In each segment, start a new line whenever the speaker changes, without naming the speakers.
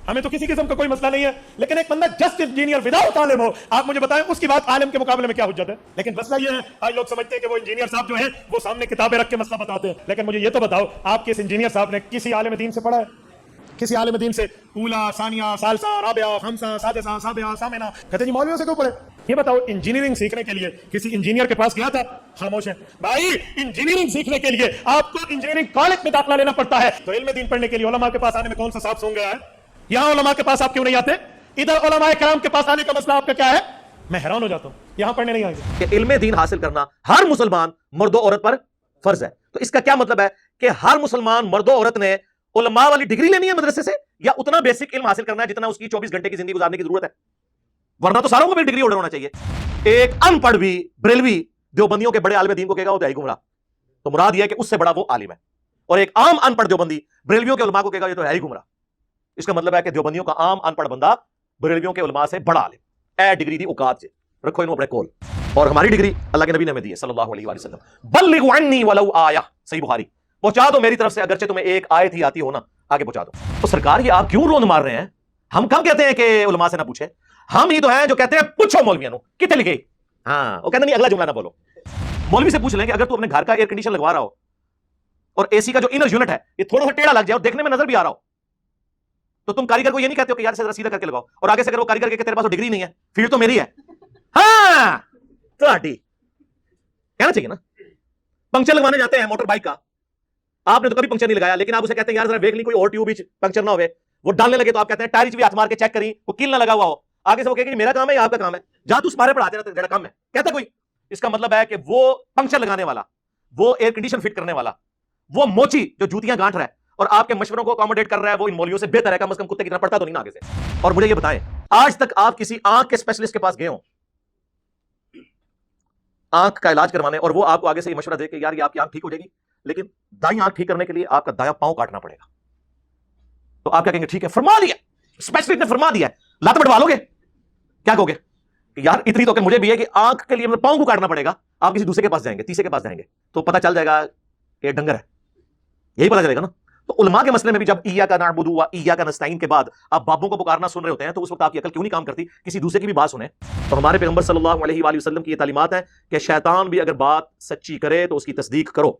ہمیں تو کسی قسم کا کوئی مسئلہ نہیں ہے، لیکن ایک بندہ جسٹ انجینئر وداؤٹ عالم ہو، آپ مجھے بتائیں اس کی بات عالم کے مقابلے میں کیا حجت ہے؟ لیکن مسئلہ یہ ہے آج لوگ سمجھتے ہیں کہ وہ انجینئر صاحب جو ہیں وہ سامنے کتابیں رکھ کے مسئلہ بتاتے ہیں، لیکن مجھے یہ تو بتاؤ آپ کے اس انجینئر صاحب نے کسی عالم دین سے پڑھا ہے؟ کسی عالم دین سے اولا ثانیہ ثالثہ رابعہ خمسہ سادسہ سابعہ ثامنہ کہتے جی مولویوں سے کیوں پڑھے؟ یہ بتاؤ انجینئرنگ سیکھنے کے لیے کسی انجینئر کے پاس گیا تھا؟ خاموش ہے بھائی، انجینئرنگ سیکھنے کے لیے آپ کو انجینئرنگ کالج میں داخلہ لینا پڑتا ہے، تو علم دین پڑھنے کے لیے علماء کے پاس آنے میں کون سا صاف سونگ گیا ہے؟ یہاں علماء کے پاس آپ کیوں نہیں آتے؟ ادھر علماء کرام کے پاس آنے کا مسئلہ آپ کا کیا ہے؟ میں حیران ہو جاتا ہوں، یہاں پڑھنے نہیں آئیں گے
کہ علم دین حاصل کرنا ہر مسلمان مرد و عورت پر فرض ہے. تو اس کا کیا مطلب ہے کہ ہر مسلمان مرد و عورت نے علماء والی ڈگری لینی ہے مدرسے سے، یا اتنا بیسک علم حاصل کرنا ہے جتنا اس کی 24 گھنٹے کی زندگی گزارنے کی ضرورت ہے؟ ورنہ تو ساروں کو بھی ڈگری ہولڈر ہونا چاہیے. ایک ان پڑھ بھی بریلوی دیوبندیوں کے بڑے عالم دین کو کہے گا وہ تو ہے ہی گمراہ، تو مراد یہ ہے کہ اس سے بڑا وہ عالم ہے. اور ایک عام ان پڑھ دیوبندی بریلویوں کے علماء کو کہے گا یہ تو ہے ہی گمراہ. اس کا مطلب ہے کہ دیوبندیوں کا عام ان پڑھ بندہ بریلویوں کے علماء سے بڑا عالم. اے ڈگری دی اوقات سے رکھو انہوں اپنے کول. اور ہماری ڈگری اللہ کے نبی نے ہمیں دی ہے صلی اللہ علیہ وآلہ وسلم. بلغوا عنی ولو آیہ، صحیح بخاری، پہنچا دو میری طرف سے اگرچہ تمہیں ایک آیت ہی آتی ہو نا، آگے پہنچا دو. تو سرکار یہ آپ کیوں روند مار رہے ہیں؟ ہم کب کہتے ہیں کہ علماء سے نہ پوچھے؟ ہم ہی تو ہیں جو کہتے ہیں پوچھو مولویوں نو کتنے لکھے. ہاں وہ کہتے نہیں اگلا جملہ نہ بولو. مولوی سے پوچھ لیں کہ اگر تو اپنے گھر کا ایئر کنڈیشن لگوا رہا ہو اور اے سی کا جو انر یونٹ ہے یہ تھوڑا سا ٹیڑھا لگ جائے اور دیکھنے میں نظر بھی آ رہا ہو، تو تم کاریگر کو یہ نہیں کہتے ہو کہ یار سے ذرا سیدھا کر کے لگاؤ، اور آگے سے اگر وہ کاریگر کہ تیرے پاس ڈگری نہیں ہے، فیلڈ تو میری ہے. ہاں تہاڈی کہنا چاہیے نا. پنکچر لگوانے جاتے ہیں موٹر بائک کا، آپ نے تو کبھی پنکچر نہیں لگایا، لیکن آپ اسے کہتے ہیں یار ذرا دیکھ لی کوئی اور ٹیوب پنکچر نہ ہوئے. وہ ڈالنے لگے تو آپ کہتے ہیں ٹائر بھی ہاتھ مار کے چیک کری وہ کیل نہ لگا ہوا ہو. آگے سے وہ کہے کہ میرا کام ہے یا آپ کا کام ہے؟ جا تو اس بارے پڑھاتے رہتے جڑا کام ہے کہتا کوئی. اس کا مطلب ہے کہ وہ پنکچر لگانے والا، وہ ایئر کنڈیشن فٹ کرنے والا، وہ موچی جو جوتیاں گانٹ رہا ہے اور آپ کے مشوروں کو اکوموڈیٹ کر رہا ہے، وہ ان مولویوں سے بہتر ہے. کم از کم کتے کی طرح پڑھتا تو نہیں نا آگے سے. اور مجھے یہ بتائیں آج تک آپ کسی آنکھ کے اسپیشلسٹ کے پاس گئے ہوں آنکھ کا علاج کروانے، اور وہ آپ کو آگے سے یہ مشورہ دے کہ یار یہ آپ کی آنکھ ٹھیک ہو جائے گی، لیکن دائیں آنکھ ٹھیک کرنے کے لیے آپ کا دایاں پاؤں کاٹنا پڑے گا، تو آپ کیا کہیں گے؟ ٹھیک ہے فرما دیا، اسپیشلسٹ نے فرما دیا ہے، لات بڑھوا لو گے؟ کیا کہو گے کہ یار اتنی تو کہ مجھے بھی ہے کہ آنکھ کے لیے پاؤں کو کاٹنا پڑے گا. آپ کسی دوسرے کے پاس جائیں گے، تیسرے کے پاس جائیں گے تو پتہ چل جائے گا کہ یہ ڈنگر ہے، یہی پتہ چلے گا نا. تو علماء کے مسئلے میں بھی جب ایاک نعبد و ایاک نستعین کے بعد آپ بابوں کو پکارنا سن رہے ہوتے ہیں تو اس وقت آپ کی عقل کیوں نہیں کام کرتی؟ کسی دوسرے کی بھی بات سنیں. تو ہمارے پیغمبر صلی اللہ علیہ وآلہ وسلم کی یہ تعلیمات ہیں کہ شیطان بھی اگر بات سچی کرے تو اس کی تصدیق کرو،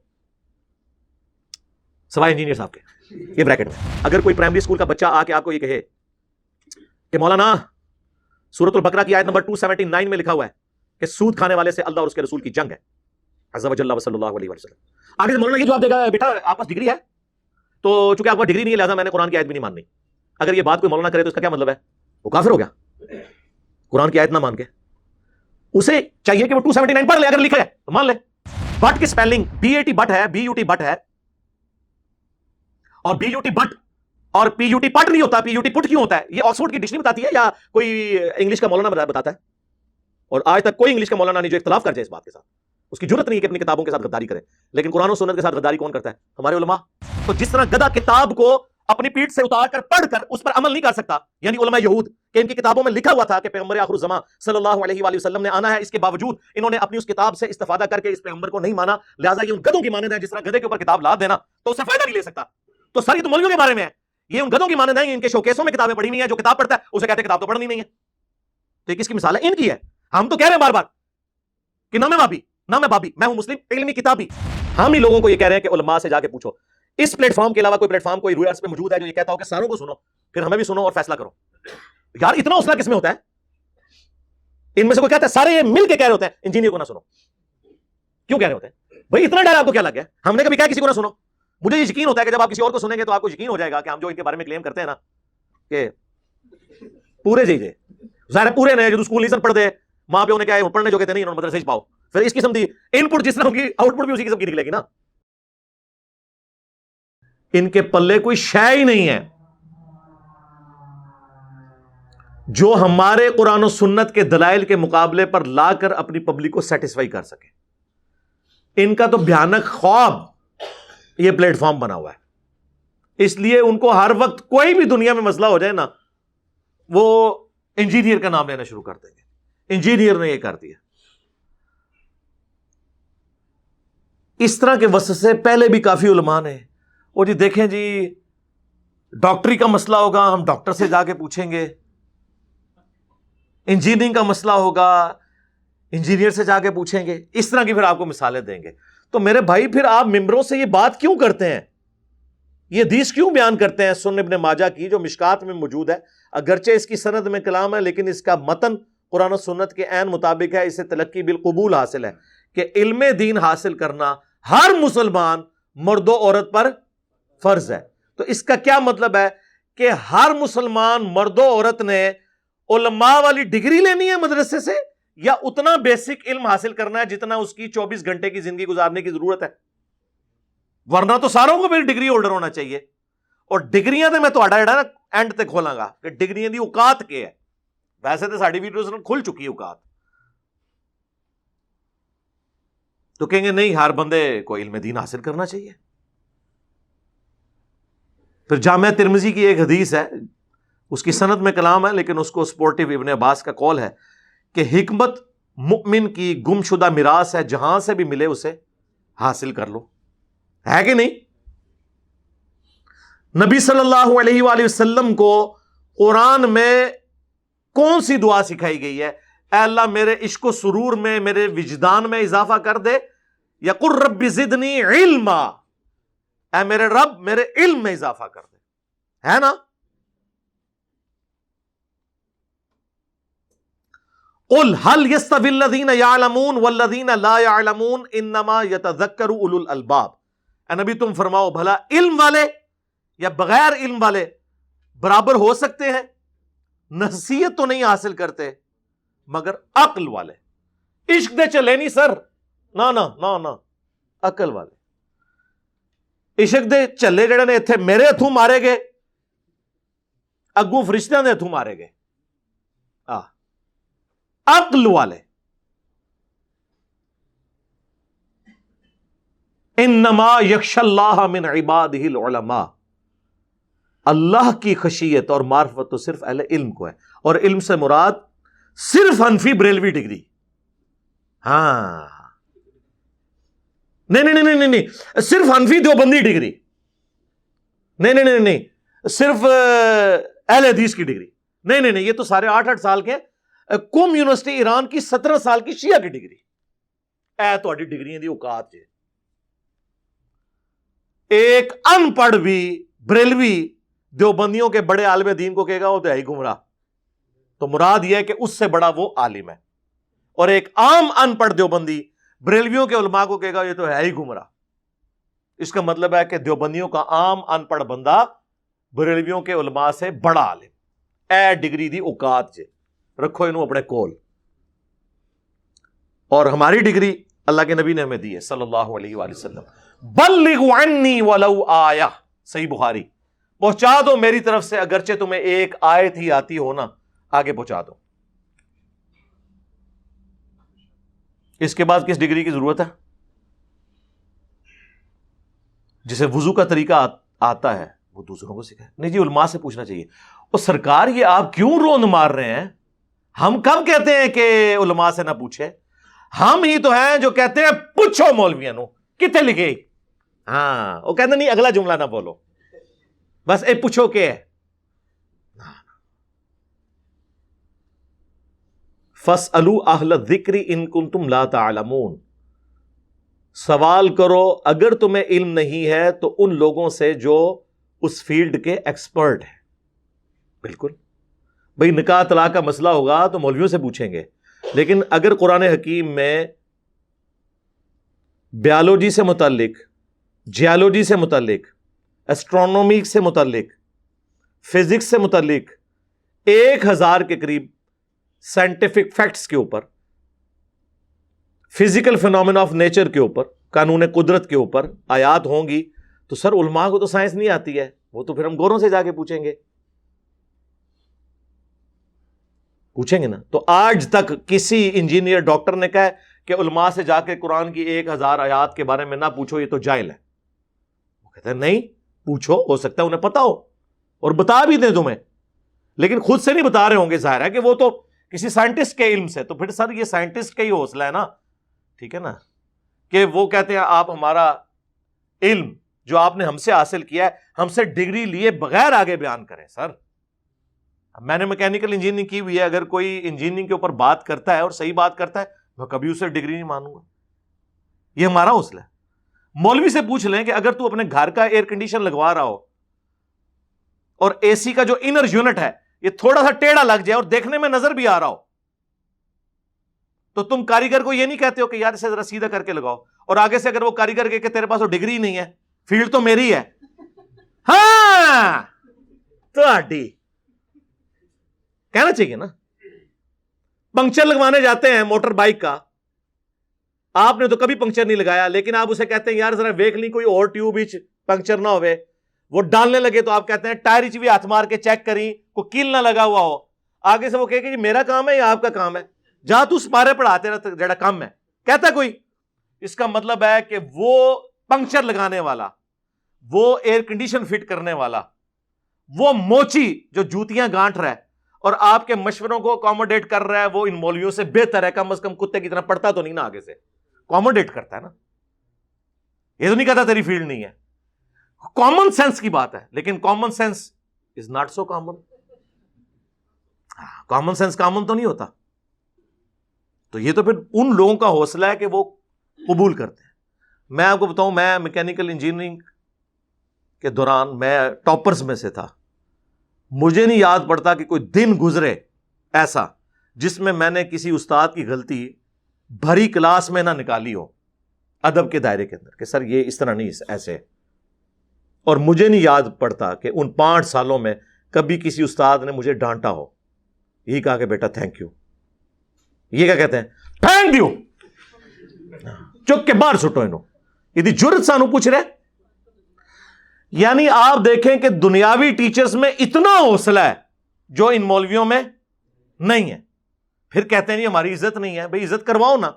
سوائے انجینئر صاحب کے. یہ بریکٹ میں اگر کوئی پرائمری اسکول کا بچہ آ کے آپ کو یہ کہے کہ مولانا سورۃ البقرہ کی آیت نمبر 279 میں لکھا ہوا ہے کہ سود کھانے والے سے اللہ اور اس کے رسول کی جنگ ہے عز و جل صلی اللہ علیہ وسلم، آگے سے مولانا یہ جواب دے گا بیٹا آپ پاس ڈگری ہے تو چونکہ آپ کا ڈگری نہیں ہے لہٰذا میں نے قرآن کی آیت بھی نہیں ماننی. اگر یہ بات کوئی مولانا کرے تو اس کا کیا مطلب ہے؟ وہ کافر ہو گیا قرآن کی آیت نہ مان کے. اسے چاہیے کہ وہ 279 پڑھ لے، اگر لکھا ہے تو مان لے. بٹ کی سپیلنگ BAT بٹ ہے، BUT بٹ ہے، اور BUT بٹ اور PUT پٹ نہیں ہوتا. PUT پٹ کیوں ہوتا ہے؟ یہ آکسفورڈ کی ڈکشنری بتاتی ہے یا کوئی انگلش کا مولانا بتاتا ہے؟ اور آج تک کوئی انگلش کا مولانا نہیں جو اختلاف کر جائے اس بات کے ساتھ. اس کی جرت نہیں ہے کہ اپنی کتابوں کے ساتھ غداری کرے، لیکن قرآن و سنت کے ساتھ غداری کون کرتا ہے؟ ہمارے علماء. تو جس طرح گدھا کتاب کو اپنی پیٹھ سے اتار کر پڑھ کر اس پر عمل نہیں کر سکتا، یعنی علماء یہود کہ ان کی کتابوں میں لکھا ہوا تھا کہ پیغمبر آخر الزمان صلی اللہ علیہ وآلہ وسلم نے آنا ہے، اس کے باوجود انہوں نے اپنی اس کتاب سے استفادہ کر کے اس پیغمبر کو نہیں مانا، لہٰذا یہ ان گدھوں کی مانند ہے. جس طرح گدھے کے اوپر کتاب لاد دینا تو اس سے فائدہ نہیں لے سکتا. تو ساری تو مولویوں کے بارے میں ہے، یہ ان گدھوں کی مانند ہیں، ان کے شوکیسوں میں کتابیں پڑھی ہوئی ہیں، جو کتاب پڑھتا ہے اسے کہتے ہیں کتاب تو پڑھنی نہیں ہے. تو یہ کس کی مثال ہے؟ ان کی ہے. ہم تو کہہ رہے ہیں بار بار کہ نہ میں بابی نہ میں بابی، میں ہوں مسلم علمی کتابی. ہم ہی لوگوں کو یہ کہہ رہے ہیں کہ علماء سے جا کے پوچھو. اس پلیٹ فارم کے علاوہ کوئی پلیٹ فارم کوئی رویرس پہ موجود ہے جو یہ کہتا ہو کہ ساروں کو سنو پھر ہمیں بھی سنو اور فیصلہ کرو؟ یار اتنا حوصلہ کس میں ہوتا ہے؟ ان میں سے کوئی کہتا ہے سارے یہ مل کے کہہ رہے ہوتے ہیں انجینئر کو نہ سنو. کیوں کہہ رہے ہوتے ہیں بھائی؟ اتنا ڈر آپ کو کیا لگ گیا؟ ہم نے کبھی کہا کسی کو نہ سنو؟ مجھے یہ یقین ہوتا ہے کہ جب آپ کسی اور کو سنیں گے تو آپ کو یقین ہو جائے گا کہ ہم جو ان کے بارے میں کلیم کرتے ہیں نا کہ پورے جی ظاہر پورے نہیں، جو اسکول نہیں پڑھ دے، ماں پیو نے کیا پڑھنے جو کہتے نہیں انہوں نے مدرسے پاؤ، پھر اس قسم کی ان پٹ جس طرح کی آؤٹ پٹ بھی اسی قسم کی نکلے گی نا. ان کے پلے کوئی شے ہی نہیں ہے جو ہمارے قرآن و سنت کے دلائل کے مقابلے پر لا کر اپنی پبلک کو سیٹسفائی کر سکے. ان کا تو بھیانک خواب یہ پلیٹ فارم بنا ہوا ہے. اس لیے ان کو ہر وقت کوئی بھی دنیا میں مسئلہ ہو جائے نا وہ انجینئر کا نام لینا شروع کر دیں گے، انجینئر نے یہ کر دیا. اس طرح کے وسوسے پہلے بھی کافی علماء نے. وہ جی دیکھیں جی ڈاکٹری کا مسئلہ ہوگا ہم ڈاکٹر سے جا کے پوچھیں گے, انجینئرنگ کا مسئلہ ہوگا انجینئر سے جا کے پوچھیں گے, اس طرح کی پھر آپ کو مثالیں دیں گے. تو میرے بھائی پھر آپ ممبروں سے یہ بات کیوں کرتے ہیں, یہ حدیث کیوں بیان کرتے ہیں سنن ابن ماجہ کی جو مشکات میں موجود ہے, اگرچہ اس کی سند میں کلام ہے لیکن اس کا متن قرآن و سنت کے عین مطابق ہے, اسے تلقی بالقبول حاصل ہے کہ علم دین حاصل کرنا ہر مسلمان مرد و عورت پر فرض ہے. تو اس کا کیا مطلب ہے کہ ہر مسلمان مرد و عورت نے علماء والی ڈگری لینی ہے مدرسے سے, یا اتنا بیسک علم حاصل کرنا ہے جتنا اس کی 24 گھنٹے کی زندگی گزارنے کی ضرورت ہے؟ ورنہ تو ساروں کو پھر ڈگری ہولڈر ہونا چاہیے. اور ڈگریاں تو میں نا اینڈ تک کھولاں گا کہ ڈگریاں دی اوقات کے ہے. ویسے تو ساری ویڈیوز کھل چکی اوقات, تو کہیں گے نہیں ہر بندے کو علم دین حاصل کرنا چاہیے. پھر جامعہ ترمذی کی ایک حدیث ہے, اس کی سند میں کلام ہے لیکن اس کو سپورٹیو ابن عباس کا قول ہے کہ حکمت مؤمن کی گمشدہ میراث ہے, جہاں سے بھی ملے اسے حاصل کر لو. ہے کہ نہیں؟ نبی صلی اللہ علیہ وآلہ وسلم کو قرآن میں کون سی دعا سکھائی گئی ہے؟ اے اللہ میرے عشق و سرور میں, میرے وجدان میں اضافہ کر دے, یا قل رب زدنی علما, اے میرے رب میرے علم میں اضافہ کر دے, ہے نا؟ قل هل يستوي الذين يعلمون والذين لا يعلمون انما يتذكر اولو الالباب. اے نبی تم فرماؤ بھلا علم والے یا بغیر علم والے برابر ہو سکتے ہیں؟ نصیحت تو نہیں حاصل کرتے مگر عقل والے. عشق دے چلے نہیں سر, نہ نہ نہ نہ, عقل والے. عشق دے چلے جڑے نے اتنے میرے ہتھوں مارے گئے, اگوں فرشتیاں دے ہتھوں مارے گئے. عقل والے. انما یخشی اللہ من عبادہ العلماء, اللہ کی خشیت اور معرفت تو صرف اہل علم کو ہے. اور علم سے مراد صرف حنفی بریلوی ڈگری. ہاں نہیں نہیں نہیں نہیں, صرف حنفی دیوبندی ڈگری نہیں نہیں نہیں نہیں, صرف اہل حدیث کی ڈگری نہیں نہیں نہیں, یہ تو سارے 8-8 سال کے. قم یونیورسٹی ایران کی 17 سال کی شیعہ کی ڈگری, اے تو ڈگریاں دی اوقات ہے. ایک ان پڑھ بھی بریلوی دیوبندیوں کے بڑے عالم دین کو کہے گا وہ تو ہے ہی گمراہ, تو مراد یہ ہے کہ اس سے بڑا وہ عالم ہے. اور ایک عام ان پڑھ دیوبندی بریلویوں کے علماء کو کہے گا یہ تو ہے ہی گمراہ. اس کا مطلب ہے کہ دیوبندیوں کا عام ان پڑھ بندہ بریلویوں کے علماء سے بڑا عالم. اے ڈگری دی اوقات جے, رکھو انہوں اپنے کول. اور ہماری ڈگری اللہ کے نبی نے ہمیں دی ہے صلی اللہ علیہ وآلہ وسلم. بلغوا عنی ولو آیہ, صحیح بخاری, پہنچا دو میری طرف سے اگرچہ تمہیں ایک آیت ہی آتی ہو نا, آگے پہنچا دو. اس کے بعد کس ڈگری کی ضرورت ہے؟ جسے وضو کا طریقہ آتا ہے وہ دوسروں کو سکھائے. نہیں جی علماء سے پوچھنا چاہیے. اور سرکار یہ آپ کیوں روند مار رہے ہیں؟ ہم کب کہتے ہیں کہ علماء سے نہ پوچھے؟ ہم ہی تو ہیں جو کہتے ہیں پوچھو مولویاں نو کتنے لکھے. ہاں وہ کہتے نہیں اگلا جملہ نہ بولو, بس اے پوچھو کہ ہے. فَاسْأَلُوا أَهْلَ الذِّكْرِ إِن كُنتُمْ لَا تَعْلَمُونَ, سوال کرو اگر تمہیں علم نہیں ہے تو ان لوگوں سے جو اس فیلڈ کے ایکسپرٹ ہیں. بالکل بھئی, نکاح طلاق کا مسئلہ ہوگا تو مولویوں سے پوچھیں گے, لیکن اگر قرآن حکیم میں بیالوجی سے متعلق, جیالوجی سے متعلق, ایسٹرونومی سے متعلق, فزکس سے متعلق 1000 کے قریب سائنٹیفک فیکٹس کے اوپر, فزیکل فینومینا آف نیچر کے اوپر, قانون قدرت کے اوپر آیات ہوں گی, تو سر علماء کو تو سائنس نہیں آتی ہے, وہ تو پھر ہم گوروں سے جا کے پوچھیں گے گے نا. تو آج تک کسی انجینئر ڈاکٹر نے کہا کہ علماء سے جا کے قرآن کی 1000 آیات کے بارے میں نہ پوچھو, یہ تو جاہل ہے. وہ کہتے ہیں نہیں پوچھو, ہو سکتا ہے انہیں پتا ہو اور بتا بھی دیں تمہیں, لیکن خود سے نہیں بتا رہے ہوں گے. ظاہر ہے کہ وہ تو کسی سائنٹسٹ کے علم سے, تو پھر سر یہ سائنٹسٹ کا ہی حوصلہ ہے نا, ٹھیک ہے نا, کہ وہ کہتے ہیں آپ ہمارا علم جو آپ نے ہم سے حاصل کیا ہے ہم سے ڈگری لیے بغیر آگے بیان کریں. سر میں نے میکینیکل انجینئرنگ کی ہوئی ہے, اگر کوئی انجینئرنگ کے اوپر بات کرتا ہے اور صحیح بات کرتا ہے میں کبھی اسے ڈگری نہیں مانوں گا. یہ ہمارا حوصلہ ہے. مولوی سے پوچھ لیں کہ اگر تو اپنے گھر کا ایئر کنڈیشن لگوا رہا ہو اور اے سی کا جو انر یونٹ ہے یہ تھوڑا سا ٹیڑھا لگ جائے اور دیکھنے میں نظر بھی آ رہا ہو, تو تم کاریگر کو یہ نہیں کہتے ہو کہ یار اسے ذرا سیدھا کر کے لگاؤ, اور آگے سے اگر وہ کاریگر کہ تیرے پاس وہ ڈگری نہیں ہے, فیلڈ تو میری ہے. ہاں تو آڈی کہنا چاہیے نا. پنکچر لگوانے جاتے ہیں موٹر بائک کا, آپ نے تو کبھی پنکچر نہیں لگایا, لیکن آپ اسے کہتے ہیں یار ذرا دیکھ لی کوئی اور ٹیوب پنکچر نہ ہوئے, وہ ڈالنے لگے تو آپ کہتے ہیں ٹائر بھی ہاتھ مار کے چیک کریں کوئی کیل نہ لگا ہوا ہو. آگے سے وہ کہے کہ یہ میرا کام ہے یا آپ کا کام ہے, جہاں تو سپارے پڑھاتے رہتا جڑا کام ہے کہتا کوئی. اس کا مطلب ہے کہ وہ پنکچر لگانے والا, وہ ایئر کنڈیشن فٹ کرنے والا, وہ موچی جو جوتیاں گانٹ رہا ہے اور آپ کے مشوروں کو اکوموڈیٹ کر رہا ہے, وہ ان مولویوں سے بہتر ہے. کم از کم کتے کی طرح پڑھتا تو نہیں نا, آگے سے اکوموڈیٹ کرتا ہے نا. یہ تو نہیں کہتا تیری فیلڈ نہیں ہے. کامن سینس کی بات ہے, لیکن common sense is not so common. Common sense common تو نہیں ہوتا. تو یہ تو پھر ان لوگوں کا حوصلہ ہے کہ وہ قبول کرتے ہیں. میں آپ کو بتاؤں, میں میکینیکل انجینئرنگ کے دوران میں ٹاپرز میں سے تھا. مجھے نہیں یاد پڑتا کہ کوئی دن گزرے ایسا جس میں نے کسی استاد کی غلطی بھری کلاس میں نہ نکالی ہو ادب کے دائرے کے اندر کہ سر یہ اس طرح نہیں ایسے. اور مجھے نہیں یاد پڑتا کہ ان 5 سالوں میں کبھی کسی استاد نے مجھے ڈانٹا ہو, یہی کہا کہ بیٹا تھینک یو. یہ کیا کہتے ہیں, تھینک یو, چک کے باہر سٹو انہوں. یہ جرت سانو پوچھ رہے. یعنی آپ دیکھیں کہ دنیاوی ٹیچرز میں اتنا حوصلہ ہے جو ان مولویوں میں نہیں ہے. پھر کہتے ہیں نہیں ہماری عزت نہیں ہے. بھئی عزت کرواؤ نا.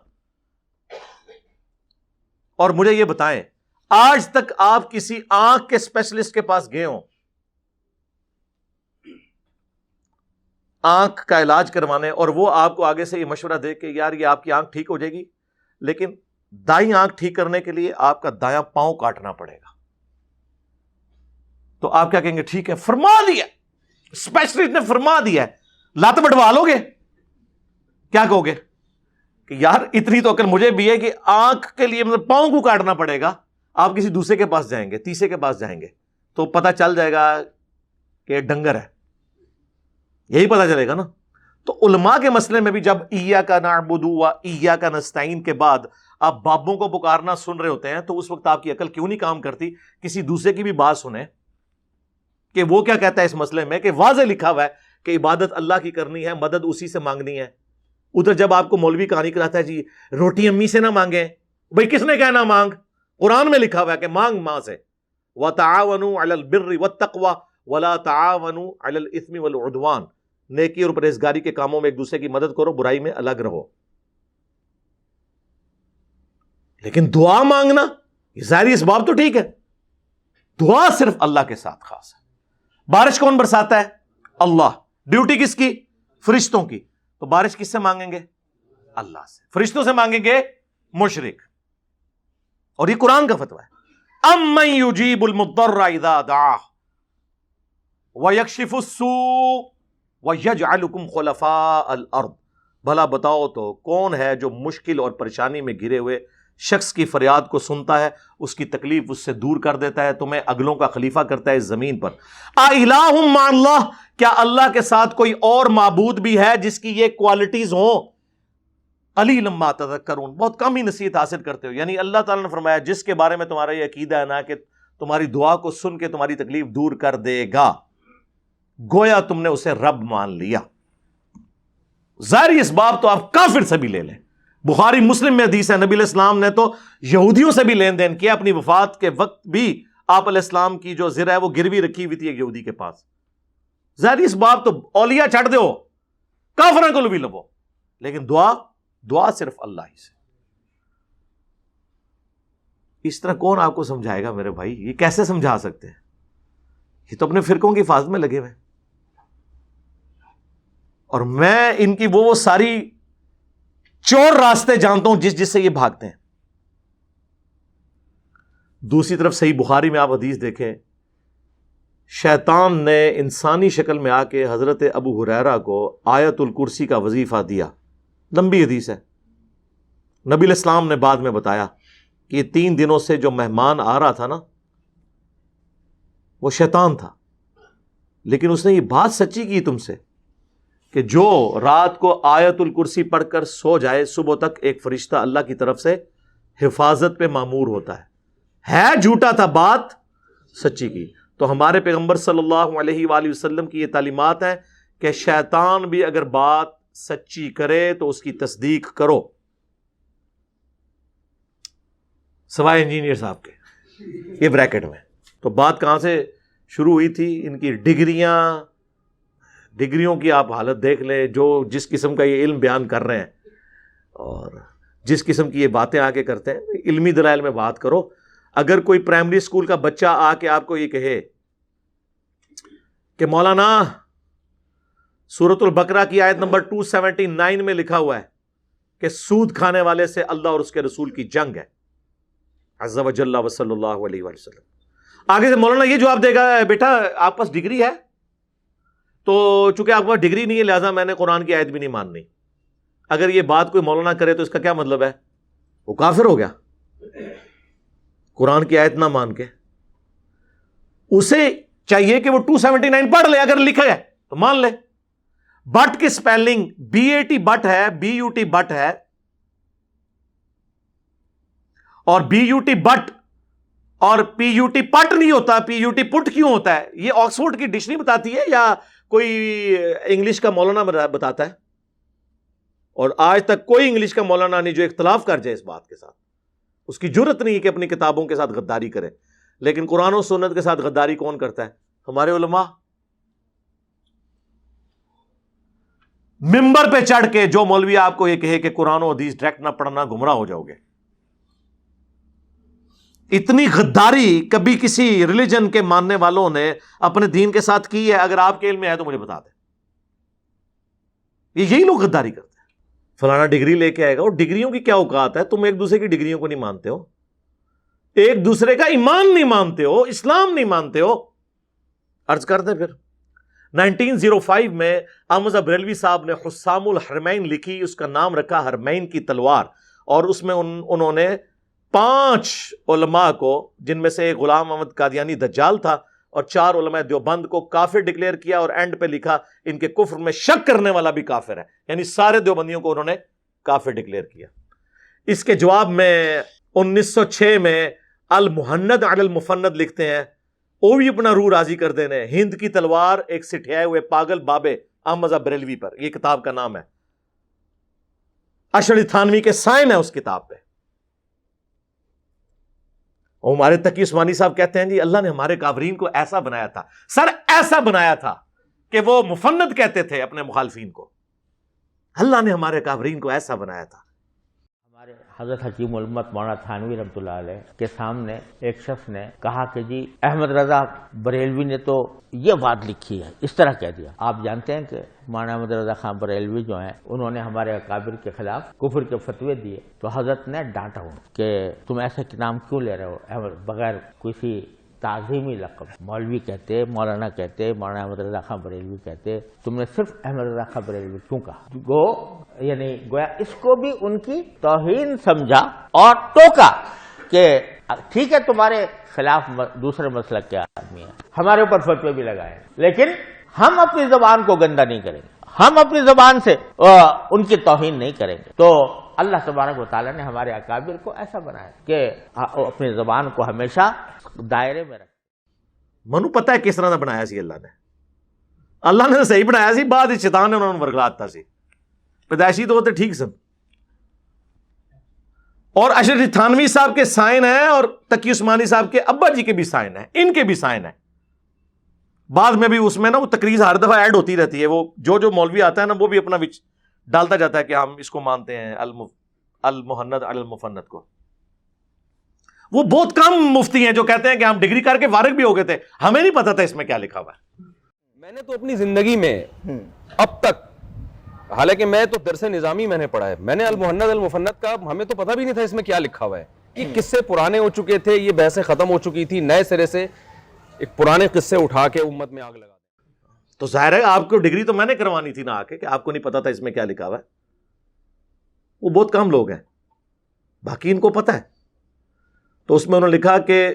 اور مجھے یہ بتائیں, آج تک آپ کسی آنکھ کے اسپیشلسٹ کے پاس گئے ہوں آنکھ کا علاج کروانے, اور وہ آپ کو آگے سے یہ مشورہ دے کہ یار یہ آپ کی آنکھ ٹھیک ہو جائے گی, لیکن دائیں آنکھ ٹھیک کرنے کے لیے آپ کا دایاں پاؤں کاٹنا پڑے گا, تو آپ کیا کہیں گے, ٹھیک ہے فرما دیا, اسپیشلسٹ نے فرما دیا, لات بڑھوا لو گے؟ کیا کہو گے کہ یار اتنی تو عقل مجھے بھی ہے کہ آنکھ کے لیے مطلب پاؤں کو کاٹنا پڑے گا. آپ کسی دوسرے کے پاس جائیں گے, تیسرے کے پاس جائیں گے, تو پتہ چل جائے گا کہ ڈنگر ہے, یہی پتہ چلے گا نا. تو علماء کے مسئلے میں بھی جب ایاک نعبد و ایاک نستعین کے بعد آپ بابوں کو پکارنا سن رہے ہوتے ہیں, تو اس وقت آپ کی عقل کیوں نہیں کام کرتی کسی دوسرے کی بھی بات سنیں کہ وہ کیا کہتا ہے اس مسئلے میں, کہ واضح لکھا ہوا ہے کہ عبادت اللہ کی کرنی ہے, مدد اسی سے مانگنی ہے. ادھر جب آپ کو مولوی کہانی کراتا ہے جی روٹی امی سے نہ مانگیں, بھئی کس نے کہنا مانگ؟ قرآن میں لکھا ہوا ہے کہ مانگ ماں سے. وَتَعَاوَنُوا عَلَى الْبِرِّ وَالتَّقْوَى وَلَا تَعَاوَنُوا عَلَى الْإِثْمِ وَالْعُدْوَانِ. نیکی اور پرہیزگاری کے کاموں میں ایک دوسرے کی مدد کرو, برائی میں الگ رہو. لیکن دعا مانگنا یہ ظاہری اسباب تو ٹھیک ہے, دعا صرف اللہ کے ساتھ خاص ہے. بارش کون برساتا ہے؟ اللہ. ڈیوٹی کس کی؟ فرشتوں کی. تو بارش کس سے مانگیں گے؟ اللہ سے. فرشتوں سے مانگیں گے مشرک. اور یہ قرآن کا فتویٰ ہے. اَمَّن يُجِيبُ الْمُضْطَرَّ إِذَا دَعَاهُ وَيَكْشِفُ السُّوءَ وَيَجْعَلُكُمْ خُلَفَاءَ الْأَرْضِ. بھلا بتاؤ تو کون ہے جو مشکل اور پریشانی میں گھرے ہوئے شخص کی فریاد کو سنتا ہے, اس کی تکلیف اس سے دور کر دیتا ہے, تمہیں اگلوں کا خلیفہ کرتا ہے اس زمین پر. اَإِلَٰهٌ مَّعَ اللَّهِ, کیا اللہ کے ساتھ کوئی اور معبود بھی ہے جس کی یہ کوالٹیز ہوں؟ قلیلا ما تذکرون, بہت کم ہی نصیحت حاصل کرتے ہو. یعنی اللہ تعالیٰ نے فرمایا جس کے بارے میں تمہارا یہ عقیدہ ہے نا کہ تمہاری دعا کو سن کے تمہاری تکلیف دور کر دے گا, گویا تم نے اسے رب مان لیا. ظاہری اسباب تو آپ کافر سے بھی لے لیں. بخاری مسلم میں حدیث ہے, نبی علیہ السلام نے تو یہودیوں سے بھی لین دین کیا. اپنی وفات کے وقت بھی آپ علیہ السلام کی جو زرہ ہے وہ گروی رکھی ہوئی تھی ایک یہودی کے پاس. ظاہری اسباب تو اولیاء چھڑ دو, کافروں کو بھی لبو, لیکن دعا صرف اللہ ہی سے. اس طرح کون آپ کو سمجھائے گا میرے بھائی؟ یہ کیسے سمجھا سکتے ہیں؟ یہ تو اپنے فرقوں کی حفاظت میں لگے ہوئے. اور میں ان کی وہ ساری چور راستے جانتا ہوں جس سے یہ بھاگتے ہیں. دوسری طرف صحیح بخاری میں آپ حدیث دیکھیں شیطان نے انسانی شکل میں آ کے حضرت ابو ہریرہ کو آیت الکرسی کا وظیفہ دیا. لمبی حدیث ہے. نبی علیہ السلام نے بعد میں بتایا کہ یہ 3 دنوں سے جو مہمان آ رہا تھا نا وہ شیطان تھا، لیکن اس نے یہ بات سچی کی تم سے کہ جو رات کو آیت الکرسی پڑھ کر سو جائے صبح تک ایک فرشتہ اللہ کی طرف سے حفاظت پہ مامور ہوتا ہے جھوٹا تھا، بات سچی کی. تو ہمارے پیغمبر صلی اللہ علیہ وآلہ وسلم کی یہ تعلیمات ہیں کہ شیطان بھی اگر بات سچی کرے تو اس کی تصدیق کرو، سوائے انجینئر صاحب کے. یہ بریکٹ میں تو بات کہاں سے شروع ہوئی تھی؟ ان کی ڈگریوں کی آپ حالت دیکھ لیں، جو جس قسم کا یہ علم بیان کر رہے ہیں اور جس قسم کی یہ باتیں آ کے کرتے ہیں. علمی دلائل میں بات کرو. اگر کوئی پرائمری اسکول کا بچہ آ کے آپ کو یہ کہے کہ مولانا سورۃ البقرہ کی آیت نمبر 279 میں لکھا ہوا ہے کہ سود کھانے والے سے اللہ اور اس کے رسول کی جنگ ہے عز و جل و صلی اللہ علیہ وآلہ وسلم، آگے سے مولانا یہ جواب دے گا بیٹا آپ پاس ڈگری ہے تو چونکہ آپ کے پاس ڈگری نہیں ہے لہٰذا میں نے قرآن کی آیت بھی نہیں ماننی. اگر یہ بات کوئی مولانا کرے تو اس کا کیا مطلب ہے؟ وہ کافر ہو گیا. قرآن کی آیت نہ مان کے اسے چاہیے کہ وہ 279 پڑھ لے، اگر لکھا ہے تو مان لے. بٹ کی سپیلنگ BAT بٹ ہے، BUT بٹ ہے، اور BUT بٹ اور PUT پٹ نہیں ہوتا. PUT پٹ کیوں ہوتا ہے؟ یہ آکسفورڈ کی ڈکشنری بتاتی ہے یا کوئی انگلش کا مولانا بتاتا ہے؟ اور آج تک کوئی انگلش کا مولانا نہیں جو اختلاف کر جائے اس بات کے ساتھ. اس کی جرت نہیں کہ اپنی کتابوں کے ساتھ غداری کرے. لیکن قرآن و سنت کے ساتھ غداری کون کرتا ہے؟ ہمارے علماء. ممبر پہ چڑھ کے جو مولوی آپ کو یہ کہے کہ قرآن و حدیث ڈائریکٹ نہ پڑھنا گمراہ ہو جاؤ گے. اتنی غداری کبھی کسی ریلیجن کے ماننے والوں نے اپنے دین کے ساتھ کی ہے؟ اگر آپ کے علم میں ہے تو مجھے بتا دیں. یہی لوگ غداری کرتے ہیں. فلانا ڈگری لے کے آئے گا. اور ڈگریوں کی کیا اوقات ہے؟ تم ایک دوسرے کی ڈگریوں کو نہیں مانتے ہو، ایک دوسرے کا ایمان نہیں مانتے ہو، اسلام نہیں مانتے ہو. عرض کر دیں پھر 1905 میں احمد بریلوی صاحب نے حسام الحرمین لکھی، اس کا نام رکھا حرمین کی تلوار، اور اس میں انہوں نے 5 علماء کو، جن میں سے ایک غلام احمد قادیانی دجال تھا، اور 4 علماء دیوبند کو کافر ڈکلیئر کیا، اور اینڈ پہ لکھا ان کے کفر میں شک کرنے والا بھی کافر ہے. یعنی سارے دیوبندیوں کو انہوں نے کافر ڈکلیئر کیا. اس کے جواب میں 1906 میں المحند علی المفند لکھتے ہیں، وہ بھی اپنا روح راضی کر دینے، ہند کی تلوار ایک سٹھیائے ہوئے پاگل بابے احمد بریلوی پر. یہ کتاب کا نام ہے. اشعری تھانوی کے سائن ہے اس کتاب پہ. اور ہمارے تقی عثمانی صاحب کہتے ہیں جی اللہ نے ہمارے کافرین کو ایسا بنایا تھا. سر ایسا بنایا تھا کہ وہ مفند کہتے تھے اپنے مخالفین کو. اللہ نے ہمارے کافرین کو ایسا بنایا تھا.
ہمارے حضرت حکیم الامت مولانا تھانوی رحمۃ اللہ علیہ کے سامنے ایک شخص نے کہا کہ جی احمد رضا بریلوی نے تو یہ بات لکھی ہے، اس طرح کہہ دیا. آپ جانتے ہیں کہ مولانا احمد رضا خان بریلوی جو ہیں انہوں نے ہمارے اکابر کے خلاف کفر کے فتوے دیے، تو حضرت نے ڈانٹا ہوں کہ تم ایسا نام کیوں لے رہے ہو بغیر کسی تعظیمی لقب. مولوی کہتے، مولانا کہتے، مولانا احمد رضا خان بریلوی کہتے، تم نے صرف احمد رضا خان بریلوی کیوں کہا؟ یعنی گویا اس کو بھی ان کی توہین سمجھا اور ٹوکا کہ ٹھیک ہے تمہارے خلاف دوسرے مسلک کے آدمی ہیں، ہمارے اوپر فتوے بھی لگائے، لیکن ہم اپنی زبان کو گندا نہیں کریں گے، ہم اپنی زبان سے ان کی توہین نہیں کریں گے. تو اللہ تبارک و تعالیٰ نے ہمارے اکابر کو ایسا بنایا کہ اپنی زبان کو ہمیشہ دائرے میں رکھیں.
منو پتہ ہے کس طرح کا بنایا سی اللہ نے صحیح بنایا سی، بعد شیطان نے انہوں نے ورگلاتا سی. پیدائشی تو ہوتے ٹھیک سن. اور اشعری تھانوی صاحب کے سائن ہیں اور تقی عثمانی صاحب کے ابا جی کے بھی سائن ہیں، ان کے بھی سائن ہیں. بعد میں بھی اس میں نا وہ تقریر ہر دفعہ ایڈ ہوتی رہتی ہے. وہ جو مولوی آتا ہے نا وہ بھی اپنا وچ ڈالتا جاتا ہے کہ ہم اس کو مانتے ہیں المحند علی المفند کو. وہ بہت کم مفتی ہیں جو کہتے ہیں کہ ہم ڈگری کر کے فارغ بھی ہو گئے تھے، ہمیں نہیں پتا تھا اس میں کیا لکھا ہوا ہے.
میں نے تو اپنی زندگی میں اب تک، حالانکہ میں تو درس نظامی میں نے پڑھا ہے، میں نے المحند المفند کا ہمیں تو پتہ بھی نہیں تھا اس میں کیا لکھا ہوا ہے. یہ قصے پرانے ہو چکے تھے، یہ بحثیں ختم ہو چکی تھی، نئے سرے سے ایک پرانے قصے اٹھا کے امت میں آگ لگا دیں.
تو ظاہر ہے آپ کو ڈگری تو میں نے کروانی تھی نا آ کے, کہ آپ کو نہیں پتا تھا اس میں کیا لکھا ہوا ہے. وہ بہت کم لوگ ہیں, باقی ان کو پتا ہے. تو اس میں انہوں نے لکھا کہ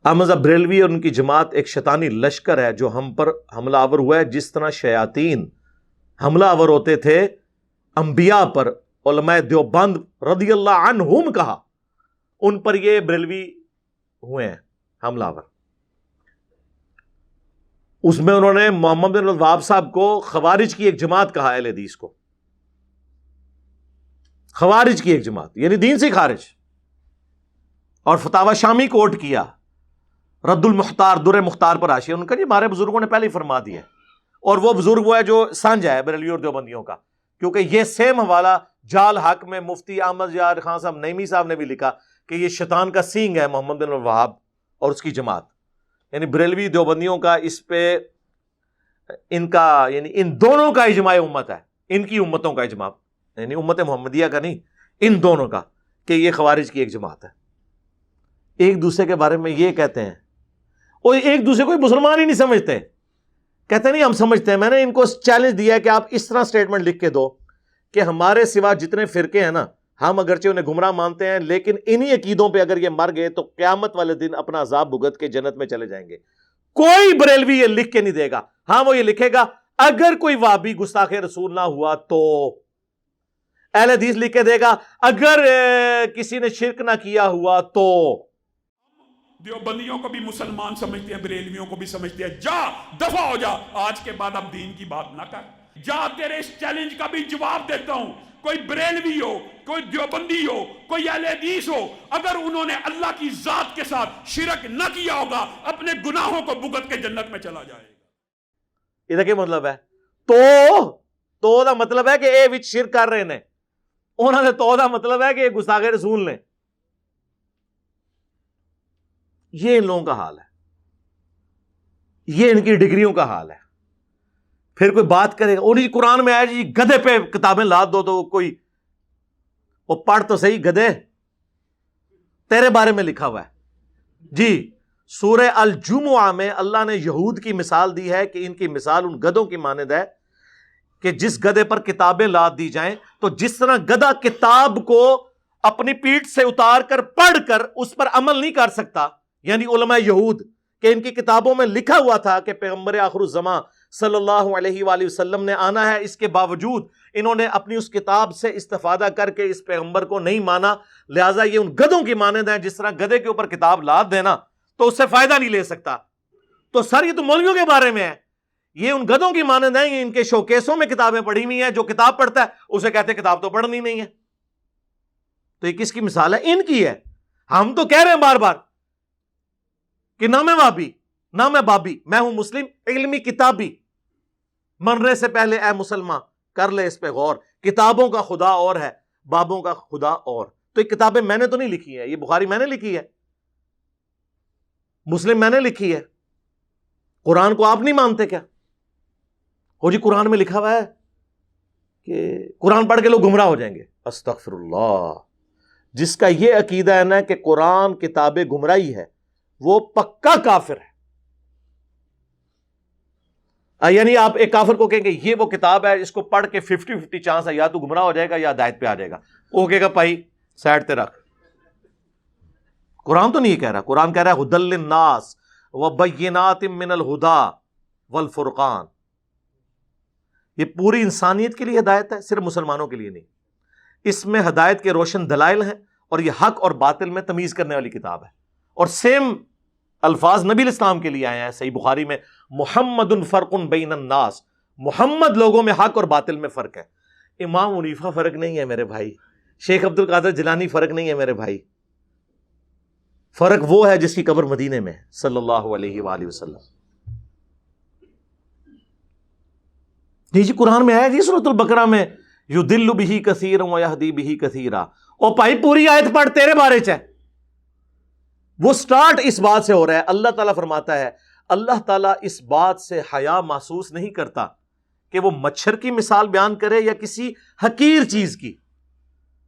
احمد بریلوی اور ان کی جماعت ایک شیطانی لشکر ہے جو ہم پر حملہ آور ہوا ہے, جس طرح شیاطین حملہ آور ہوتے تھے انبیاء پر. علماء دیوبند رضی اللہ عنہم کہا, ان پر یہ بریلوی ہوئے ہیں حملہ آور. اس میں انہوں نے محمد بن الوہاب صاحب کو خوارج کی ایک جماعت کہا, اہل حدیث کو خوارج کی ایک جماعت, یعنی دین سے خارج. اور فتاوی شامی کوٹ کیا, رد المختار در مختار پر حاشیہ ان کا, یہ ہمارے بزرگوں نے پہلے ہی فرما دیا ہے. اور وہ بزرگ وہ ہے جو سانجا ہے بریلوی اور دیوبندیوں کا, کیونکہ یہ سیم حوالہ جال حق میں مفتی احمد یار خان صاحب نعیمی صاحب نے بھی لکھا کہ یہ شیطان کا سینگ ہے محمد بن الوہاب اور اس کی جماعت. یعنی بریلوی دیوبندیوں کا اس پہ ان کا, یعنی ان دونوں کا اجماع امت ہے, ان کی امتوں کا اجماع, یعنی امت محمدیہ کا نہیں, ان دونوں کا, کہ یہ خوارج کی ایک جماعت ہے. ایک دوسرے کے بارے میں یہ کہتے ہیں, اور ایک دوسرے کو مسلمان ہی نہیں سمجھتے, کہتے نہیں ہم سمجھتے ہیں. میں نے ان کو چیلنج دیا ہے کہ آپ اس طرح سٹیٹمنٹ لکھ کے دو کہ ہمارے سوا جتنے فرقے ہیں نا, ہم اگرچہ انہیں گمراہ مانتے ہیں, لیکن انہی عقیدوں پہ اگر یہ مر گئے تو قیامت والے دن اپنا عذاب بھگت کے جنت میں چلے جائیں گے. کوئی بریلوی یہ لکھ کے نہیں دے گا. ہاں وہ یہ لکھے گا اگر کوئی وہابی گستاخ رسول نہ ہوا تو, اہل حدیث لکھ کے دے گا اگر کسی نے شرک نہ کیا ہوا تو.
دیوبندیوں کو بھی مسلمان سمجھتے ہیں, بریلویوں کو بھی سمجھتے ہیں. جا دفع ہو جا, آج کے بعد اب دین کی بات نہ کر. جا, تیرے اس چیلنج کا بھی جواب دیتا ہوں. کوئی بریلوی ہو, کوئی دیوبندی ہو, کوئی اہل حدیث ہو, اگر انہوں نے اللہ کی ذات کے ساتھ شرک نہ کیا ہوگا, اپنے گناہوں کو بھگت کے جنت میں چلا جائے گا.
یہ کیا مطلب ہے؟ تو دا مطلب ہے کہ اے وچ شرک کر رہے نے, انہوں نے تو دا مطلب ہے کہ یہ گستاخ رسول نے. یہ ان لوگوں کا حال ہے, یہ ان کی ڈگریوں کا حال ہے. پھر کوئی بات کرے گا, اور جی قرآن میں آیا جی گدھے پہ کتابیں لاد دو, تو کوئی وہ پڑھ تو صحیح, گدھے تیرے بارے میں لکھا ہوا ہے جی. سورہ الجمعہ میں اللہ نے یہود کی مثال دی ہے کہ ان کی مثال ان گدھوں کی مانند ہے کہ جس گدھے پر کتابیں لاد دی جائیں تو جس طرح گدھا کتاب کو اپنی پیٹھ سے اتار کر پڑھ کر اس پر عمل نہیں کر سکتا, یعنی علماء یہود کہ ان کی کتابوں میں لکھا ہوا تھا کہ پیغمبر آخر الزمان صلی اللہ علیہ وآلہ وسلم نے آنا ہے, اس کے باوجود انہوں نے اپنی اس کتاب سے استفادہ کر کے اس پیغمبر کو نہیں مانا, لہٰذا یہ ان گدھوں کی مانند ہیں. جس طرح گدھے کے اوپر کتاب لاد دینا تو اس سے فائدہ نہیں لے سکتا. تو سر یہ تو مولویوں کے بارے میں ہے, یہ ان گدھوں کی مانند ہیں, یہ ان کے شوکیسوں میں کتابیں پڑھی ہوئی ہیں. جو کتاب پڑھتا ہے اسے کہتے ہیں کتاب تو پڑھنی نہیں ہے. تو یہ کس کی مثال ہے؟ ان کی ہے. ہم تو کہہ رہے ہیں بار بار کہ نہ میں وابی نہ میں بابی, میں ہوں مسلم علمی کتابی. مرنے سے پہلے اے مسلمان کر لے اس پہ غور, کتابوں کا خدا اور ہے, بابوں کا خدا اور. تو یہ کتابیں میں نے تو نہیں لکھی ہیں, یہ بخاری میں نے لکھی ہے, مسلم میں نے لکھی ہے. قرآن کو آپ نہیں مانتے کیا؟ ہو جی قرآن میں لکھا ہوا ہے کہ قرآن پڑھ کے لوگ گمراہ ہو جائیں گے. استغفر اللہ. جس کا یہ عقیدہ ہے نا کہ قرآن کتاب گمراہی ہے, وہ پکا کافر ہے. یعنی آپ ایک کافر کو کہیں گے یہ وہ کتاب ہے, اس کو پڑھ کے 50-50 چانس ہے, یا تو گمراہ ہو جائے گا یا ہدایت پہ آ جائے گا. وہ کہے گا بھائی سائڈ تے رکھ, قرآن تو نہیں کہہ رہا. قرآن کہہ رہا ہے ہدی للناس وبینات من الہدی والفرقان. یہ پوری انسانیت کے لیے ہدایت ہے, صرف مسلمانوں کے لیے نہیں. اس میں ہدایت کے روشن دلائل ہیں, اور یہ حق اور باطل میں تمیز کرنے والی کتاب ہے. اور سیم الفاظ نبی الاسلام کے لیے آئے ہیں صحیح بخاری میں, محمد فرق بین الناس, محمد لوگوں میں حق اور باطل میں فرق ہے. امام حنیفہ فرق نہیں ہے میرے بھائی, شیخ عبد القادر جیلانی فرق نہیں ہے میرے بھائی. فرق وہ ہے جس کی قبر مدینے میں صلی اللہ علیہ وآلہ وسلم. جی قرآن میں آیا جی سورۃ البقرہ میں یضل بہ کثیرا ویہدی بہ کثیرا. او بھائی پوری آیت پڑھ, تیرے بارے چ ہے. وہ سٹارٹ اس بات سے ہو رہا ہے. اللہ تعالیٰ فرماتا ہے, اللہ تعالیٰ اس بات سے حیا محسوس نہیں کرتا کہ وہ مچھر کی مثال بیان کرے یا کسی حقیر چیز کی.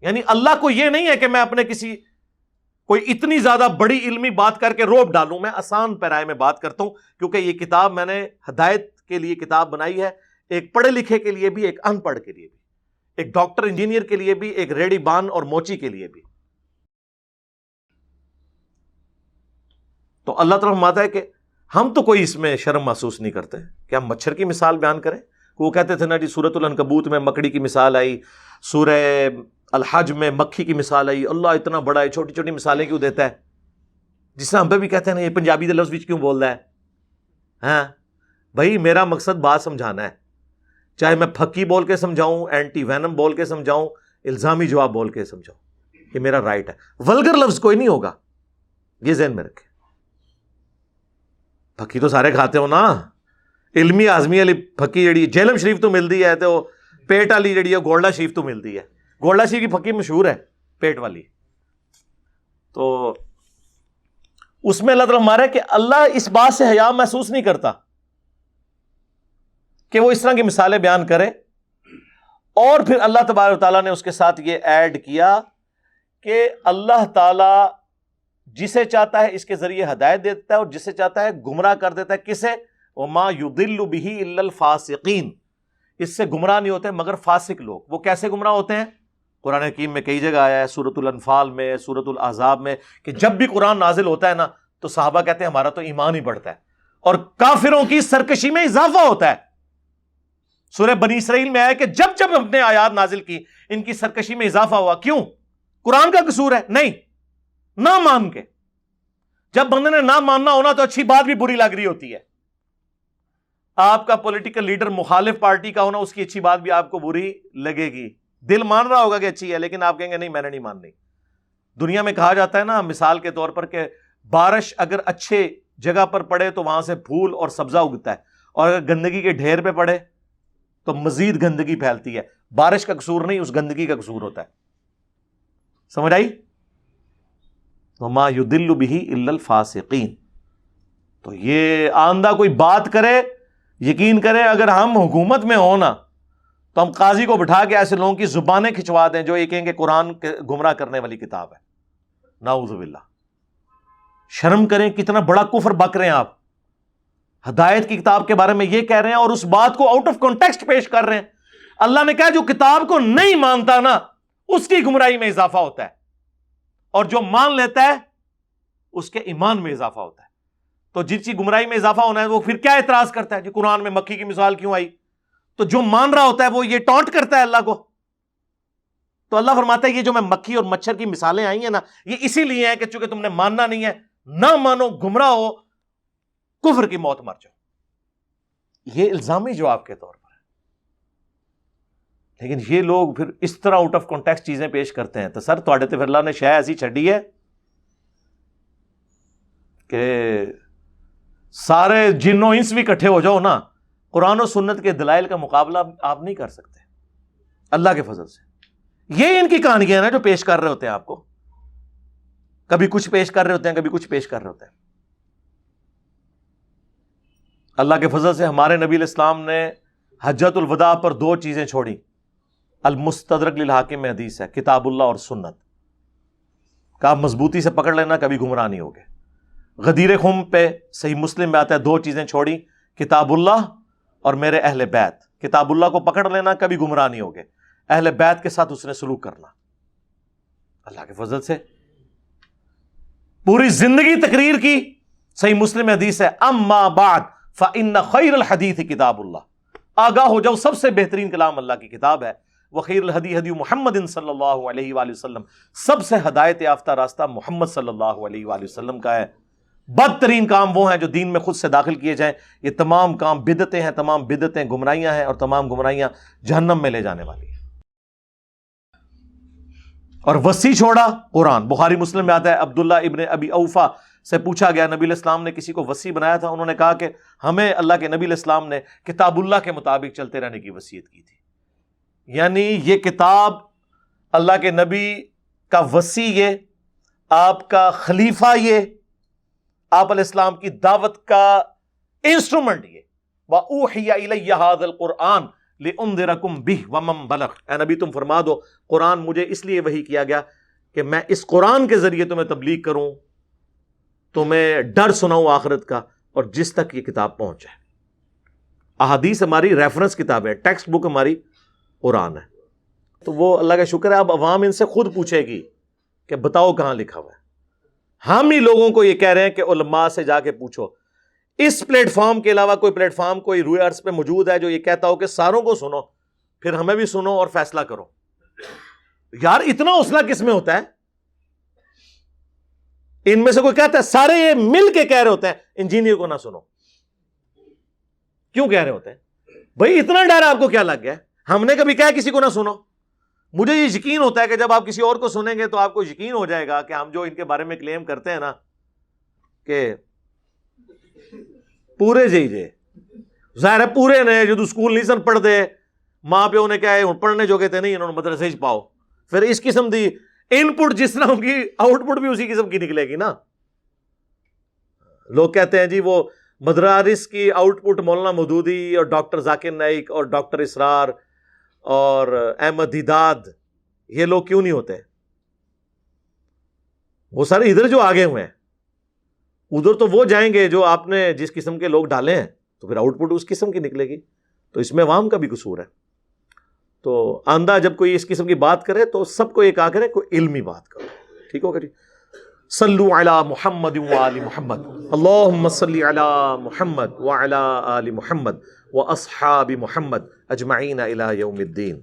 یعنی اللہ کو یہ نہیں ہے کہ میں اپنے کسی کوئی اتنی زیادہ بڑی علمی بات کر کے روب ڈالوں. میں آسان پیرائے میں بات کرتا ہوں کیونکہ یہ کتاب میں نے ہدایت کے لیے کتاب بنائی ہے, ایک پڑھے لکھے کے لیے بھی, ایک ان پڑھ کے لیے بھی, ایک ڈاکٹر انجینئر کے لیے بھی, ایک ریڈی بان اور موچی کے لیے بھی. تو اللہ تعالیٰ فرماتا ہے کہ ہم تو کوئی اس میں شرم محسوس نہیں کرتے کہ ہم مچھر کی مثال بیان کریں. وہ کہتے تھے نا جی سورۃ العنکبوت میں مکڑی کی مثال آئی, سورہ الحج میں مکھی کی مثال آئی, اللہ اتنا بڑا ہے, چھوٹی چھوٹی مثالیں کیوں دیتا ہے؟ جس طرح ہم پہ بھی کہتے ہیں نا یہ پنجابی دے لفظ کیوں بول رہا ہے. ہاں بھائی میرا مقصد بات سمجھانا ہے, چاہے میں پھکی بول کے سمجھاؤں, اینٹی وینم بول کے سمجھاؤں, الزامی جواب بول کے سمجھاؤں, یہ میرا رائٹ ہے. ولگر لفظ کوئی نہیں ہوگا, یہ ذہن میں رکھیں. پھکی تو سارے کھاتے ہو نا, علمی آزمی والی پھکی جڑی جہلم شریف تو ملتی ہے, تو پیٹ والی جڑی ہے گولڈا شریف تو ملتی ہے. گولڈا شریف کی پھکی مشہور ہے پیٹ والی. تو اس میں اللہ تعالیٰ مارا ہے کہ اللہ اس بات سے حیا محسوس نہیں کرتا کہ وہ اس طرح کی مثالیں بیان کرے. اور پھر اللہ تبارک تعالیٰ نے اس کے ساتھ یہ ایڈ کیا کہ اللہ تعالیٰ جسے چاہتا ہے اس کے ذریعے ہدایت دیتا ہے اور جسے چاہتا ہے گمراہ کر دیتا ہے. کسے؟ وَمَا يُضِلُّ بِهِ إِلَّا الْفَاسِقِينَ. اس سے گمراہ نہیں ہوتے مگر فاسق لوگ. وہ کیسے گمراہ ہوتے ہیں؟ قرآن حکیم میں کئی جگہ آیا ہے, سورۃ الانفال میں, سورۃ الاحزاب میں, کہ جب بھی قرآن نازل ہوتا ہے نا تو صحابہ کہتے ہیں ہمارا تو ایمان ہی بڑھتا ہے اور کافروں کی سرکشی میں اضافہ ہوتا ہے. سورہ بنی اسرائیل میں آیا کہ جب جب ہم نے آیات نازل کی ان کی سرکشی میں اضافہ ہوا. کیوں؟ قرآن کا قصور ہے؟ نہیں, نہ مان کے. جب بندے نے نہ ماننا ہونا تو اچھی بات بھی بری لگ رہی ہوتی ہے. آپ کا پولیٹیکل لیڈر مخالف پارٹی کا ہونا, اس کی اچھی بات بھی آپ کو بری لگے گی. دل مان رہا ہوگا کہ اچھی ہے, لیکن آپ کہیں گے نہیں میں نے نہیں ماننی. دنیا میں کہا جاتا ہے نا مثال کے طور پر کہ بارش اگر اچھے جگہ پر پڑے تو وہاں سے پھول اور سبزہ اگتا ہے, اور اگر گندگی کے ڈھیر پہ پڑے تو مزید گندگی پھیلتی ہے. بارش کا قصور نہیں, اس گندگی کا قصور ہوتا ہے. سمجھ آئی؟ وَمَا يُضِلُّ بِهِ إِلَّا الْفَاسِقِينَ. تو یہ آندہ کوئی بات کرے, یقین کرے اگر ہم حکومت میں ہوں نا تو ہم قاضی کو بٹھا کے ایسے لوگوں کی زبانیں کھچوا دیں جو یہ کہیں کہ قرآن گمراہ کرنے والی کتاب ہے. نعوذ باللہ. شرم کریں, کتنا بڑا کفر بک رہے ہیں آپ. ہدایت کی کتاب کے بارے میں یہ کہہ رہے ہیں اور اس بات کو آؤٹ آف کانٹیکسٹ پیش کر رہے ہیں. اللہ نے کہا جو کتاب کو نہیں مانتا نا اس کی گمراہی میں اضافہ ہوتا ہے, اور جو مان لیتا ہے اس کے ایمان میں اضافہ ہوتا ہے. تو جس کی گمراہی میں اضافہ ہونا ہے وہ پھر کیا اعتراض کرتا ہے جی قرآن میں مکھی کی مثال کیوں آئی؟ تو جو مان رہا ہوتا ہے وہ یہ ٹانٹ کرتا ہے اللہ کو. تو اللہ فرماتا ہے یہ جو میں مکھی اور مچھر کی مثالیں آئی ہیں نا یہ اسی لیے ہیں کہ چونکہ تم نے ماننا نہیں ہے, نہ مانو, گمراہ ہو, کفر کی موت مر جاؤ. یہ الزامی جواب کے طور پر ہے. لیکن یہ لوگ پھر اس طرح آؤٹ آف کانٹیکسٹ چیزیں پیش کرتے ہیں. تو سر تھوڑے تے پھر اللہ نے شے ایسی چھڈی ہے کہ سارے جنوں انس بھی کٹھے ہو جاؤ نا, قرآن و سنت کے دلائل کا مقابلہ آپ نہیں کر سکتے اللہ کے فضل سے. یہ ان کی کہانیاں ہیں نا جو پیش کر رہے ہوتے ہیں آپ کو. کبھی کچھ پیش کر رہے ہوتے ہیں, کبھی کچھ پیش کر رہے ہوتے ہیں. اللہ کے فضل سے ہمارے نبی علیہ السلام نے حجۃ الوداع پر 2 چیزیں چھوڑی. المستدرک للحاکم میں حدیث ہے, کتاب اللہ اور سنت. کہا مضبوطی سے پکڑ لینا, کبھی گمراہ نہیں ہوگے. غدیر خم پہ صحیح مسلم میں آتا ہے 2 چیزیں چھوڑی, کتاب اللہ اور میرے اہل بیت. کتاب اللہ کو پکڑ لینا, کبھی گمراہ نہیں ہوگے. اہل بیت کے ساتھ اس نے سلوک کرنا. اللہ کے فضل سے پوری زندگی تقریر کی. صحیح مسلم میں حدیث ہے, اما بعد فإن خیر الحدیث کتاب اللہ. آگاہ ہو جاؤ سب سے بہترین کلام اللہ کی کتاب ہے. وخیر الہدی ہدی محمد صلی اللہ علیہ وآلہ وسلم. سب سے ہدایت یافتہ راستہ محمد صلی اللہ علیہ وآلہ وسلم کا ہے. بدترین کام وہ ہیں جو دین میں خود سے داخل کیے جائیں. یہ تمام کام بدعتیں ہیں, تمام بدعتیں گمراہیاں ہیں, اور تمام گمراہیاں جہنم میں لے جانے والی ہیں. اور وصی چھوڑا قرآن. بخاری مسلم میں آتا ہے عبداللہ ابن ابی اوفا سے پوچھا گیا نبی علیہ السلام نے کسی کو وصی بنایا تھا؟ انہوں نے کہا کہ ہمیں اللہ کے نبی علیہ السلام نے کتاب اللہ کے مطابق چلتے رہنے کی وصیت کی تھی. یعنی یہ کتاب اللہ کے نبی کا وصی, یہ آپ کا خلیفہ, یہ آپ علیہ السلام کی دعوت کا انسٹرومنٹ, یہ وَأُوحِيَ إِلَيَّ هَذَا الْقُرْآنُ لِأُنذِرَكُمْ بِهِ وَمَنْ بَلَغَ. اے نبی تم فرما دو قرآن مجھے اس لیے وحی کیا گیا کہ میں اس قرآن کے ذریعے تمہیں تبلیغ کروں، تمہیں ڈر سناؤں آخرت کا، اور جس تک یہ کتاب پہنچ جائے. احادیث ہماری ریفرنس کتاب ہے، ٹیکسٹ بک ہماری قرآن ہے. تو وہ اللہ کا شکر ہے اب عوام ان سے خود پوچھے گی کہ بتاؤ کہاں لکھا ہوا ہے. ہم ہی لوگوں کو یہ کہہ رہے ہیں کہ علماء سے جا کے پوچھو. اس پلیٹ فارم کے علاوہ کوئی پلیٹ فارم کوئی روئے ارض پہ موجود ہے جو یہ کہتا ہو کہ ساروں کو سنو، پھر ہمیں بھی سنو اور فیصلہ کرو؟ یار اتنا حوصلہ کس میں ہوتا ہے؟ ان میں سے کوئی کہتا ہے، سارے یہ مل کے کہہ رہے ہوتے ہیں انجینئر کو نہ سنو. کیوں کہہ رہے ہوتے ہیں بھائی؟ اتنا ڈر آپ کو کیا لگ گیا؟ ہم نے کبھی کہا کسی کو نہ سنو؟ مجھے یہ یقین ہوتا ہے کہ جب آپ کسی اور کو سنیں گے تو آپ کو یقین ہو جائے گا کہ ہم جو ان کے بارے میں کلیم کرتے ہیں نا کہ پورے جی ظاہر ہے پورے نے جو اسکول نہیں سن پڑھ دے، ماں پیو نے کیا ہے پڑھنے جو کہتے نہیں، انہوں نے مدرسے پاؤ، پھر اس قسم دی ان پٹ جس طرح کی آؤٹ پٹ بھی اسی قسم کی نکلے گی نا. لوگ کہتے ہیں جی وہ مدارس کی آؤٹ پٹ مولانا مودودی اور ڈاکٹر ذاکر نائک اور ڈاکٹر اسرار اور احمد دیداد، یہ لوگ کیوں نہیں ہوتے؟ وہ سارے ادھر جو آگے ہوئے ہیں، ادھر تو وہ جائیں گے جو آپ نے جس قسم کے لوگ ڈالے ہیں، تو پھر آؤٹ پٹ اس قسم کی نکلے گی. تو اس میں عوام کا بھی قصور ہے. تو آندہ جب کوئی اس قسم کی بات کرے تو سب کو یہ کہا کرے کوئی علمی بات کرو. ٹھیک ہوگا جی؟ صلو علی محمد وآل محمد، اللہم صلی علی محمد وعلی آل محمد واصحاب محمد اجمعین الی یوم الدین.